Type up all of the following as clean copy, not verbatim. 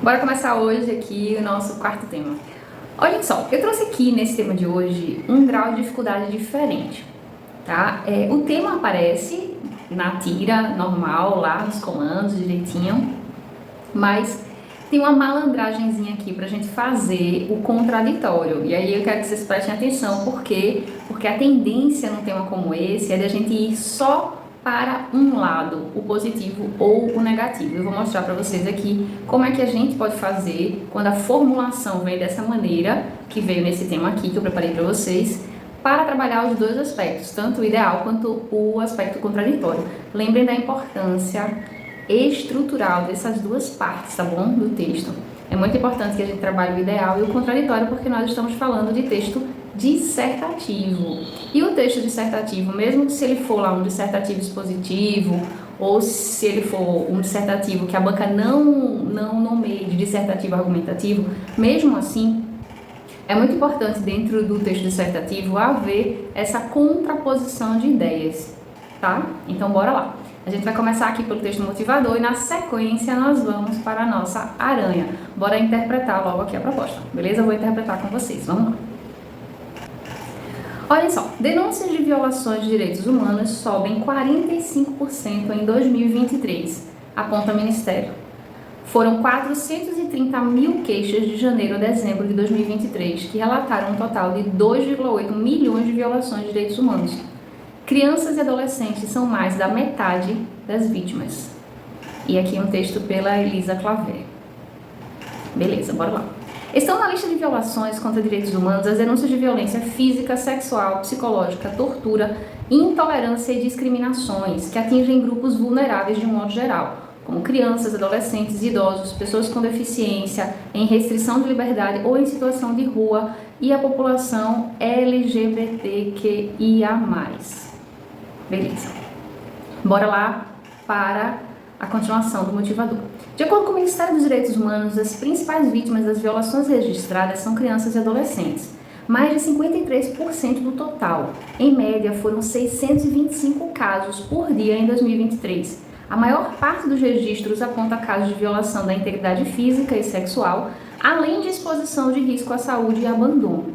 Bora começar hoje aqui o nosso quarto tema. Olhem só, eu trouxe aqui nesse tema de hoje um grau de dificuldade diferente, tá? O tema aparece na tira normal, lá nos comandos, direitinho, mas tem uma malandragenzinha aqui pra gente fazer o contraditório. E aí eu quero que vocês prestem atenção, por quê? Porque a tendência num tema como esse é de a gente ir só para um lado, o positivo ou o negativo. Eu vou mostrar para vocês aqui como é que a gente pode fazer quando a formulação vem dessa maneira, que veio nesse tema aqui que eu preparei para vocês, para trabalhar os dois aspectos, tanto o ideal quanto o aspecto contraditório. Lembrem da importância estrutural dessas duas partes, tá bom? Do texto. É muito importante que a gente trabalhe o ideal e o contraditório, porque nós estamos falando de texto dissertativo. E o texto dissertativo, mesmo se ele for lá um dissertativo expositivo, ou se ele for um dissertativo que a banca não nomeie de dissertativo argumentativo, mesmo assim, é muito importante dentro do texto dissertativo haver essa contraposição de ideias, tá? Então, bora lá. A gente vai começar aqui pelo texto motivador e na sequência nós vamos para a nossa aranha. Bora interpretar logo aqui a proposta, beleza? Eu vou interpretar com vocês, vamos lá. Olha só, denúncias de violações de direitos humanos sobem 45% em 2023, aponta o Ministério. Foram 430 mil queixas de janeiro a dezembro de 2023, que relataram um total de 2,8 milhões de violações de direitos humanos. Crianças e adolescentes são mais da metade das vítimas. E aqui um texto pela Elisa Claver. Beleza, bora lá. Estão na lista de violações contra direitos humanos as denúncias de violência física, sexual, psicológica, tortura, intolerância e discriminações que atingem grupos vulneráveis de um modo geral, como crianças, adolescentes, idosos, pessoas com deficiência, em restrição de liberdade ou em situação de rua e a população LGBTQIA+. Beleza. Bora lá para a continuação do motivador. De acordo com o Ministério dos Direitos Humanos, as principais vítimas das violações registradas são crianças e adolescentes. Mais de 53% do total. Em média, foram 625 casos por dia em 2023. A maior parte dos registros aponta casos de violação da integridade física e sexual, além de exposição de risco à saúde e abandono.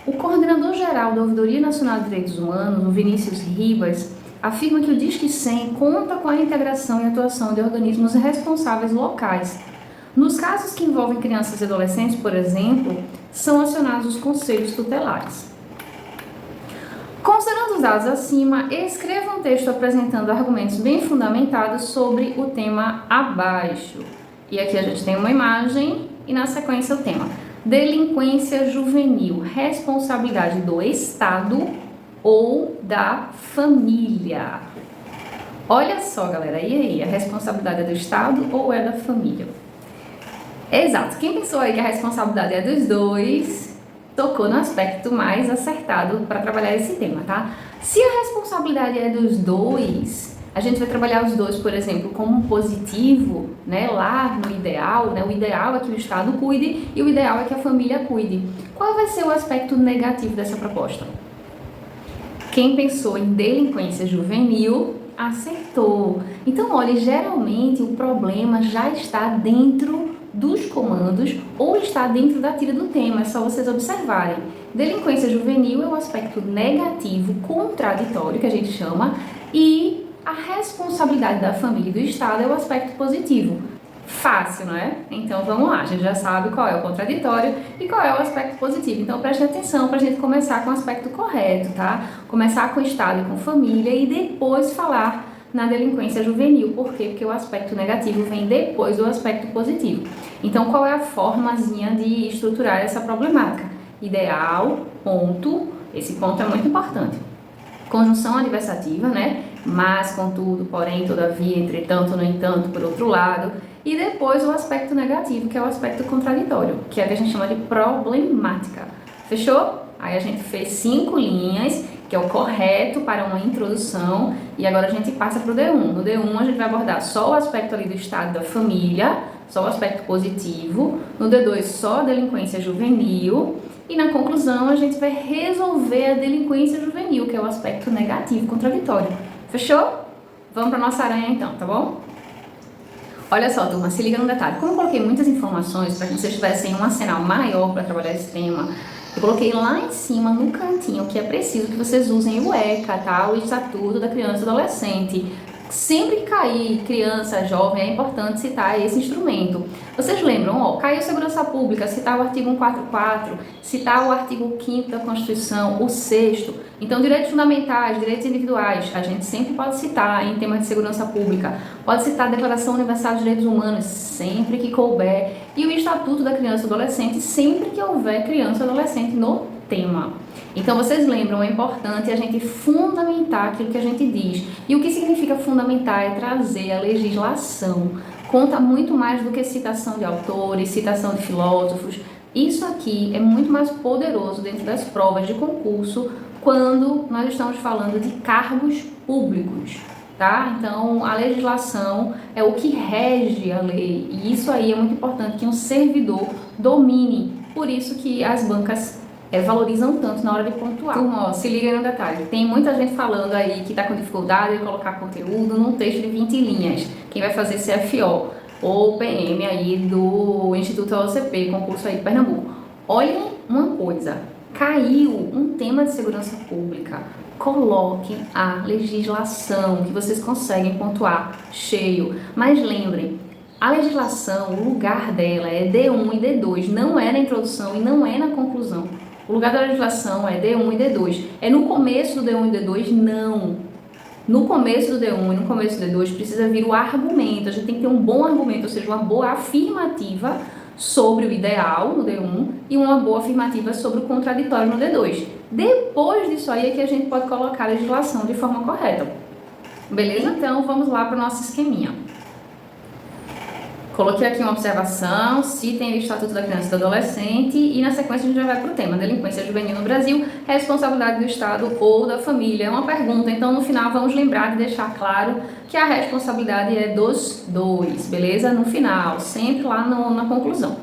O coordenador-geral da Ouvidoria Nacional de Direitos Humanos, o Vinícius Ribas, afirma que o Disque 100 conta com a integração e atuação de organismos responsáveis locais. Nos casos que envolvem crianças e adolescentes, por exemplo, são acionados os conselhos tutelares. Considerando os dados acima, escreva um texto apresentando argumentos bem fundamentados sobre o tema abaixo. E aqui a gente tem uma imagem e na sequência o tema: delinquência juvenil, responsabilidade do Estado ou da família. Olha só, galera, e aí, a responsabilidade é do Estado ou é da família? Exato, quem pensou aí que a responsabilidade é dos dois, tocou no aspecto mais acertado para trabalhar esse tema, tá? Se a responsabilidade é dos dois, a gente vai trabalhar os dois, por exemplo, como um positivo, né, lá no ideal, né? O ideal é que o Estado cuide e o ideal é que a família cuide. Qual vai ser o aspecto negativo dessa proposta? Quem pensou em delinquência juvenil, acertou. Então, olha, geralmente o problema já está dentro dos comandos ou está dentro da tira do tema, é só vocês observarem. Delinquência juvenil é um aspecto negativo, contraditório, que a gente chama, e a responsabilidade da família e do Estado é o aspecto positivo. Fácil, não é? Então vamos lá, a gente já sabe qual é o contraditório e qual é o aspecto positivo. Então preste atenção para a gente começar com o aspecto correto, tá? Começar com o Estado e com família e depois falar na delinquência juvenil. Por quê? Porque o aspecto negativo vem depois do aspecto positivo. Então qual é a formazinha de estruturar essa problemática? Ideal, ponto, esse ponto é muito importante. Conjunção adversativa, né? Mas, contudo, porém, todavia, entretanto, no entanto, por outro lado. E depois o aspecto negativo, que é o aspecto contraditório, que é o que a gente chama de problemática. Fechou? Aí a gente fez 5 linhas, que é o correto para uma introdução, e agora a gente passa para o D1. No D1 a gente vai abordar só o aspecto ali do Estado da família, só o aspecto positivo. No D2 só a delinquência juvenil. E na conclusão a gente vai resolver a delinquência juvenil, que é o aspecto negativo, contraditório. Fechou? Vamos para nossa aranha então, tá bom? Olha só, turma, se liga no detalhe. Como eu coloquei muitas informações para que vocês tivessem um arsenal maior para trabalhar esse tema, eu coloquei lá em cima, no cantinho, que é preciso que vocês usem o ECA, tá? O Estatuto da Criança e Adolescente. Sempre que cair criança, jovem, é importante citar esse instrumento. Vocês lembram, ó, caiu segurança pública, citar o artigo 144, citar o artigo 5º da Constituição, o 6º. Então, direitos fundamentais, direitos individuais, a gente sempre pode citar em temas de segurança pública. Pode citar a Declaração Universal dos Direitos Humanos, sempre que couber. E o Estatuto da Criança e Adolescente, sempre que houver criança e adolescente no tema. Então, vocês lembram, é importante a gente fundamentar aquilo que a gente diz. E o que significa fundamentar é trazer a legislação. Conta muito mais do que citação de autores, citação de filósofos. Isso aqui é muito mais poderoso dentro das provas de concurso quando nós estamos falando de cargos públicos, tá? Então, a legislação é o que rege a lei. E isso aí é muito importante que um servidor domine. Por isso que as bancas valorizam tanto na hora de pontuar. Turma, ó, se liga aí no detalhe. Tem muita gente falando aí que está com dificuldade de colocar conteúdo num texto de 20 linhas. Quem vai fazer CFO ou PM aí do Instituto OCP, concurso aí de Pernambuco. Olhem uma coisa. Caiu um tema de segurança pública. Coloquem a legislação que vocês conseguem pontuar cheio. Mas lembrem, a legislação, o lugar dela é D1 e D2. Não é na introdução e não é na conclusão. O lugar da legislação é D1 e D2. É no começo do D1 e D2? Não. No começo do D1 e no começo do D2 precisa vir o argumento. A gente tem que ter um bom argumento, ou seja, uma boa afirmativa sobre o ideal no D1 e uma boa afirmativa sobre o contraditório no D2. Depois disso aí é que a gente pode colocar a legislação de forma correta. Beleza? Então vamos lá para o nosso esqueminha. Coloquei aqui uma observação, citem o Estatuto da Criança e do Adolescente e na sequência a gente já vai para o tema, delinquência juvenil no Brasil, responsabilidade do Estado ou da família. É uma pergunta, então no final vamos lembrar de deixar claro que a responsabilidade é dos dois, beleza? No final, sempre lá na conclusão.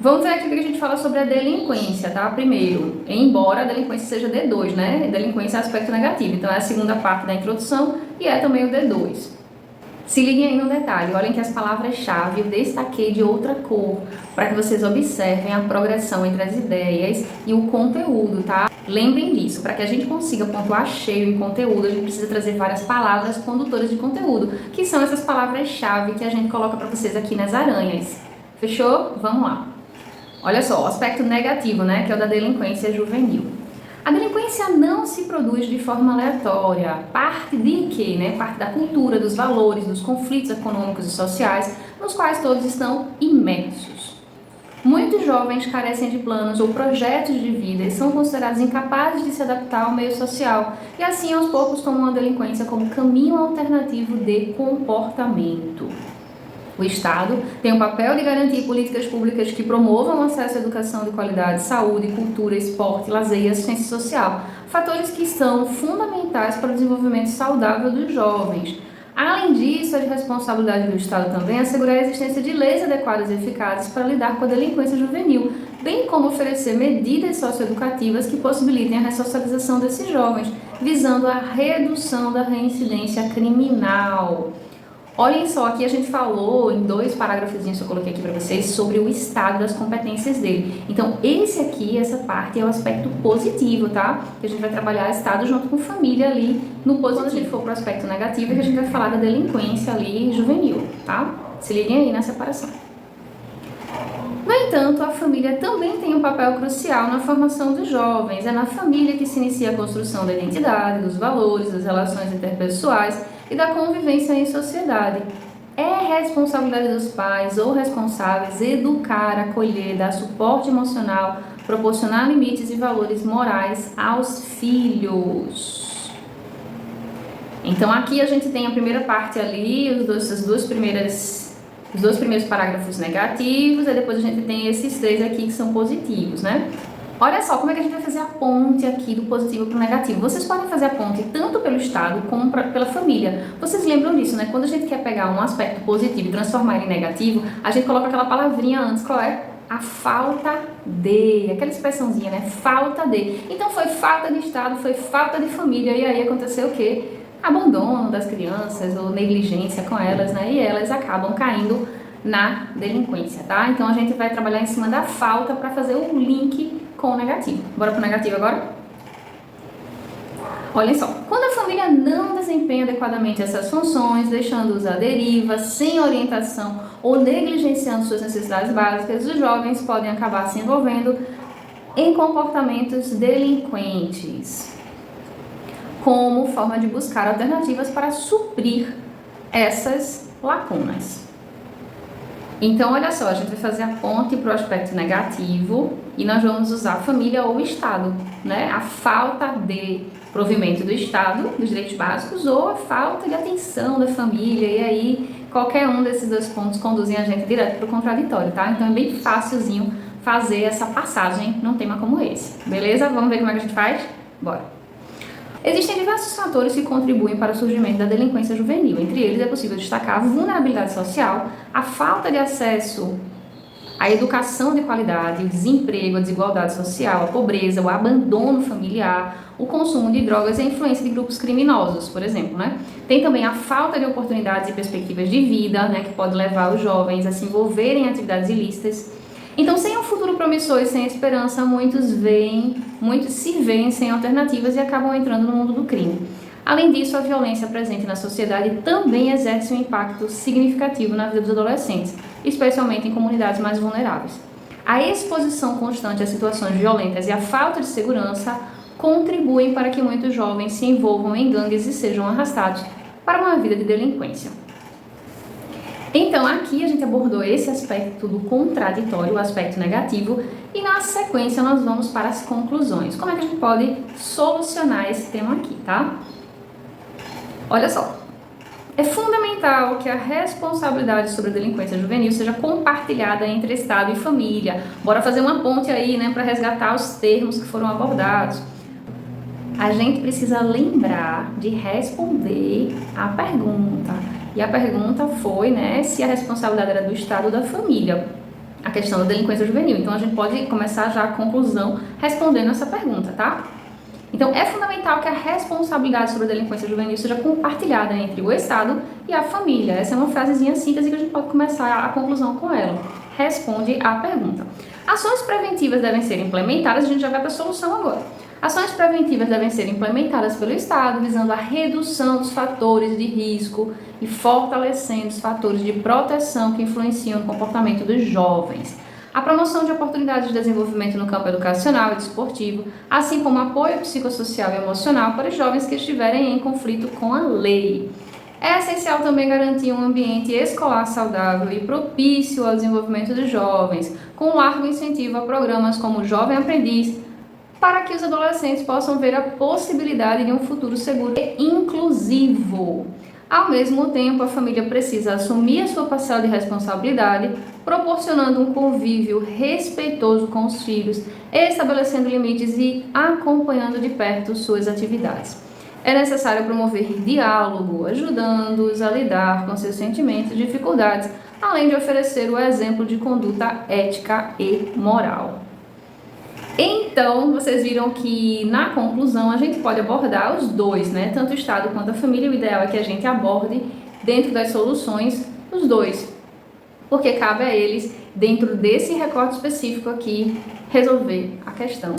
Vamos ver aqui o que a gente fala sobre a delinquência, tá? Primeiro, embora a delinquência seja D2, né? Delinquência é aspecto negativo, então é a segunda parte da introdução e é também o D2. Se liguem aí no detalhe, olhem que as palavras-chave eu destaquei de outra cor, para que vocês observem a progressão entre as ideias e o conteúdo, tá? Lembrem disso, para que a gente consiga pontuar cheio em conteúdo, a gente precisa trazer várias palavras condutoras de conteúdo, que são essas palavras-chave que a gente coloca para vocês aqui nas aranhas. Fechou? Vamos lá. Olha só, o aspecto negativo, né, que é o da delinquência juvenil. A delinquência não se produz de forma aleatória. Parte de quê? Né? Parte da cultura, dos valores, dos conflitos econômicos e sociais, nos quais todos estão imersos. Muitos jovens carecem de planos ou projetos de vida e são considerados incapazes de se adaptar ao meio social e assim aos poucos tomam a delinquência como caminho alternativo de comportamento. O Estado tem o papel de garantir políticas públicas que promovam o acesso à educação de qualidade, saúde, cultura, esporte, lazer e assistência social, fatores que são fundamentais para o desenvolvimento saudável dos jovens. Além disso, é de responsabilidade do Estado também assegurar a existência de leis adequadas e eficazes para lidar com a delinquência juvenil, bem como oferecer medidas socioeducativas que possibilitem a ressocialização desses jovens, visando a redução da reincidência criminal. Olhem só, aqui a gente falou em 2 parágrafozinhos que eu coloquei aqui para vocês sobre o estado das competências dele. Então, essa parte é o aspecto positivo, tá? Que a gente vai trabalhar estado junto com família ali no positivo. Quando a gente for para o aspecto negativo, é que a gente vai falar da delinquência ali juvenil, tá? Se liguem aí na separação. No entanto, a família também tem um papel crucial na formação dos jovens. É na família que se inicia a construção da identidade, dos valores, das relações interpessoais e da convivência em sociedade. É responsabilidade dos pais ou responsáveis educar, acolher, dar suporte emocional, proporcionar limites e valores morais aos filhos. Então aqui a gente tem a primeira parte ali, os dois primeiros parágrafos negativos, e depois a gente tem esses 3 aqui que são positivos, né? Olha só como é que a gente vai fazer a ponte aqui do positivo para o negativo. Vocês podem fazer a ponte tanto pelo Estado como pela família. Vocês lembram disso, né? Quando a gente quer pegar um aspecto positivo e transformar ele em negativo, a gente coloca aquela palavrinha antes, qual é? A falta de, aquela expressãozinha, né? Falta de. Então foi falta de Estado, foi falta de família, e aí aconteceu o quê? abandono das crianças ou negligência com elas, né? E elas acabam caindo na delinquência, tá? Então a gente vai trabalhar em cima da falta para fazer o link com o negativo. Bora pro negativo agora? Olhem só, quando a família não desempenha adequadamente essas funções, deixando-os à deriva, sem orientação ou negligenciando suas necessidades básicas, os jovens podem acabar se envolvendo em comportamentos delinquentes, como forma de buscar alternativas para suprir essas lacunas. Então, olha só, a gente vai fazer a ponte para o aspecto negativo e nós vamos usar a família ou o Estado, né? A falta de provimento do Estado, dos direitos básicos, ou a falta de atenção da família, e aí qualquer um desses dois pontos conduzem a gente direto para o contraditório, tá? Então é bem facilzinho fazer essa passagem num tema como esse, beleza? Vamos ver como é que a gente faz? Bora! Existem diversos fatores que contribuem para o surgimento da delinquência juvenil. Entre eles é possível destacar a vulnerabilidade social, a falta de acesso à educação de qualidade, o desemprego, a desigualdade social, a pobreza, o abandono familiar, o consumo de drogas e a influência de grupos criminosos, por exemplo, né? Tem também a falta de oportunidades e perspectivas de vida, né, que pode levar os jovens a se envolverem em atividades ilícitas. Então, sem um futuro promissor e sem esperança, muitos se veem sem alternativas e acabam entrando no mundo do crime. Além disso, a violência presente na sociedade também exerce um impacto significativo na vida dos adolescentes, especialmente em comunidades mais vulneráveis. A exposição constante a situações violentas e a falta de segurança contribuem para que muitos jovens se envolvam em gangues e sejam arrastados para uma vida de delinquência. Então, aqui a gente abordou esse aspecto do contraditório, o aspecto negativo, e na sequência nós vamos para as conclusões. Como é que a gente pode solucionar esse tema aqui, tá? Olha só, é fundamental que a responsabilidade sobre a delinquência juvenil seja compartilhada entre Estado e família. Bora fazer uma ponte aí, né, para resgatar os termos que foram abordados. A gente precisa lembrar de responder a pergunta. E a pergunta foi, né, se a responsabilidade era do Estado ou da família, a questão da delinquência juvenil. Então, a gente pode começar já a conclusão respondendo essa pergunta, tá? Então, é fundamental que a responsabilidade sobre a delinquência juvenil seja compartilhada entre o Estado e a família. Essa é uma frasezinha síntese que a gente pode começar a conclusão com ela. Responde à pergunta. Ações preventivas devem ser implementadas, a gente já vai para a solução agora. Ações preventivas devem ser implementadas pelo Estado, visando a redução dos fatores de risco e fortalecendo os fatores de proteção que influenciam no comportamento dos jovens. A promoção de oportunidades de desenvolvimento no campo educacional e desportivo, assim como apoio psicossocial e emocional para os jovens que estiverem em conflito com a lei. É essencial também garantir um ambiente escolar saudável e propício ao desenvolvimento dos jovens, com largo incentivo a programas como o Jovem Aprendiz, para que os adolescentes possam ver a possibilidade de um futuro seguro e inclusivo. Ao mesmo tempo, a família precisa assumir a sua parcela de responsabilidade, proporcionando um convívio respeitoso com os filhos, estabelecendo limites e acompanhando de perto suas atividades. É necessário promover diálogo, ajudando-os a lidar com seus sentimentos e dificuldades, além de oferecer o exemplo de conduta ética e moral. Então, vocês viram que na conclusão a gente pode abordar os dois, né? Tanto o Estado quanto a família. O ideal é que a gente aborde dentro das soluções os dois, porque cabe a eles, dentro desse recorte específico aqui, resolver a questão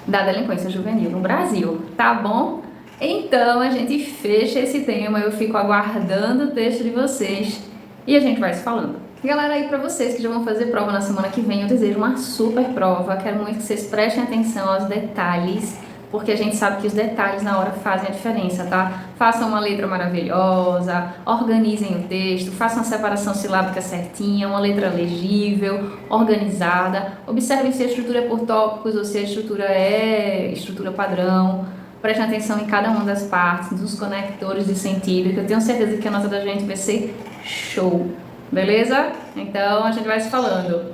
da delinquência juvenil no Brasil, tá bom? Então, a gente fecha esse tema, eu fico aguardando o texto de vocês e a gente vai se falando. Galera, aí pra vocês que já vão fazer prova na semana que vem, eu desejo uma super prova. Quero muito que vocês prestem atenção aos detalhes, porque a gente sabe que os detalhes na hora fazem a diferença, tá? Façam uma letra maravilhosa, organizem o texto, façam a separação silábica certinha, uma letra legível, organizada. Observem se a estrutura é por tópicos ou se a estrutura é estrutura padrão. Prestem atenção em cada uma das partes, dos conectores de sentido, que eu tenho certeza que a nota da gente vai ser show. Beleza? Então a gente vai se falando.